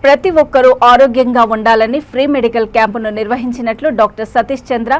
ప్రతి ఒక్కరూ ఆరోగ్యంగా ఉండాలని ఫ్రీ మెడికల్ క్యాంపును నిర్వహించినట్లు డాక్టర్ సతీష్ చంద్ర,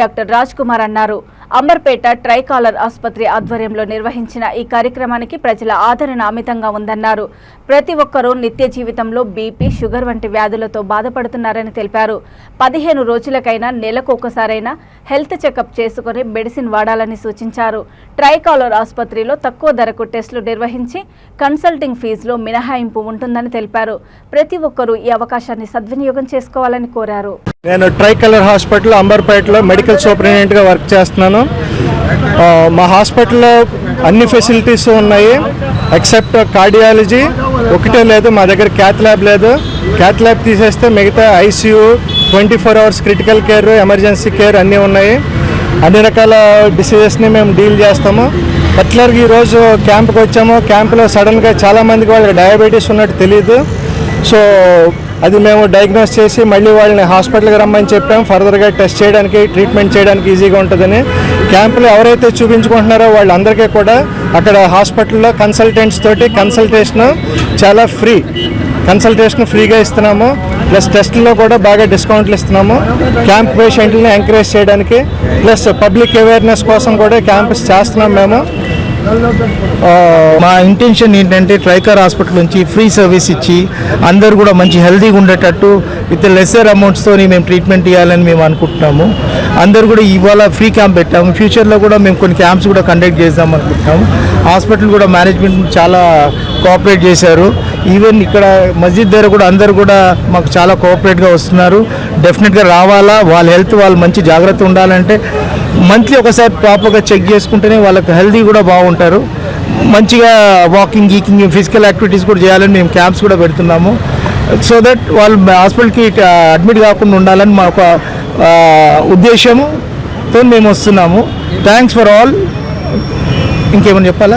డాక్టర్ రాజ్ కుమార్ అన్నారు. అంబర్పేట ట్రైకాలర్ ఆసుపత్రి ఆధ్వర్యంలో నిర్వహించిన ఈ కార్యక్రమానికి ప్రజల ఆదరణ అమితంగా ఉందన్నారు. ప్రతి ఒక్కరూ నిత్య జీవితంలో బీపీ, షుగర్ వంటి వ్యాధులతో బాధపడుతున్నారని తెలిపారు. 15 రోజులకైనా నెలకు ఒకసారైనా హెల్త్ చెకప్ చేసుకుని మెడిసిన్ వాడాలని సూచించారు. ట్రైకాలర్ ఆసుపత్రిలో తక్కువ ధరకు టెస్టులు నిర్వహించి కన్సల్టింగ్ ఫీజులో మినహాయింపు ఉంటుందని తెలిపారు. ప్రతి ఒక్కరూ ఈ అవకాశాన్ని సద్వినియోగం చేసుకోవాలని కోరారు. నేను ట్రైకలర్ హాస్పిటల్ అంబర్పేటలో మెడికల్ సూపరింటెండెంట్గా వర్క్ చేస్తున్నాను. మా హాస్పిటల్లో అన్ని ఫెసిలిటీస్ ఉన్నాయి ఎక్సెప్ట్ కార్డియాలజీ ఒకటే లేదు. మా దగ్గర క్యాత్ ల్యాబ్ లేదు. క్యాత్ ల్యాబ్ తీసేస్తే మిగతా ICU, 24 hours critical care, emergency care అన్నీ ఉన్నాయి. అన్ని రకాల డిసీజెస్ని మేము డీల్ చేస్తాము. పర్టికులర్గా ఈరోజు క్యాంప్కి వచ్చాము. క్యాంప్లో సడన్గా చాలామందికి వాళ్ళకి డయాబెటీస్ ఉన్నట్టు తెలియదు. సో అది మేము డయాగ్నోస్ చేసి మళ్ళీ వాళ్ళని హాస్పిటల్కి రమ్మని చెప్పాము. ఫర్దర్గా టెస్ట్ చేయడానికి, ట్రీట్మెంట్ చేయడానికి ఈజీగా ఉంటుందని. క్యాంపులో ఎవరైతే చూపించుకుంటున్నారో వాళ్ళందరికీ కూడా అక్కడ హాస్పిటల్లో కన్సల్టెంట్స్ తోటి కన్సల్టేషన్ చాలా కన్సల్టేషన్ ఫ్రీగా ఇస్తున్నాము. ప్లస్ టెస్టుల్లో కూడా బాగా డిస్కౌంట్లు ఇస్తున్నాము. క్యాంప్ పేషెంట్లని ఎంకరేజ్ చేయడానికి, ప్లస్ పబ్లిక్ అవేర్నెస్ కోసం కూడా క్యాంప్స్ చేస్తున్నాం మేము. మా ఇంటెన్షన్ ఏంటంటే ట్రైకాలర్ హాస్పిటల్ నుంచి ఫ్రీ సర్వీస్ ఇచ్చి అందరూ కూడా మంచి హెల్తీగా ఉండేటట్టు విత్ లెస్సర్ అమౌంట్స్తో మేము ట్రీట్మెంట్ ఇవ్వాలని మేము అనుకుంటున్నాము. అందరూ కూడా ఇవాళ ఫ్రీ క్యాంప్ పెట్టాము. ఫ్యూచర్లో కూడా మేము కొన్ని క్యాంప్స్ కూడా కండక్ట్ చేద్దాం అనుకుంటున్నాము. హాస్పిటల్ కూడా మేనేజ్మెంట్ చాలా కోఆపరేట్ చేశారు. ఈవెన్ ఇక్కడ మస్జిద్ దగ్గర కూడా అందరూ కూడా మాకు చాలా కోఆపరేట్గా వస్తున్నారు. డెఫినెట్గా రావాలా, వాళ్ళ హెల్త్ వాళ్ళు మంచి జాగ్రత్త ఉండాలంటే మంత్లీ ఒకసారి ప్రాపర్గా చెక్ చేసుకుంటేనే వాళ్ళకి హెల్తీ కూడా బాగుంటారు. మంచిగా వాకింగ్, గీకింగ్, ఫిజికల్ యాక్టివిటీస్ కూడా చేయాలని మేము క్యాంప్స్ కూడా పెడుతున్నాము. సో దట్ వాళ్ళు హాస్పిటల్కి అడ్మిట్ కాకుండా ఉండాలని మా ఒక ఉద్దేశంతో మేము వస్తున్నాము. Thanks for all. ఇంకేమైనా చెప్పాలా?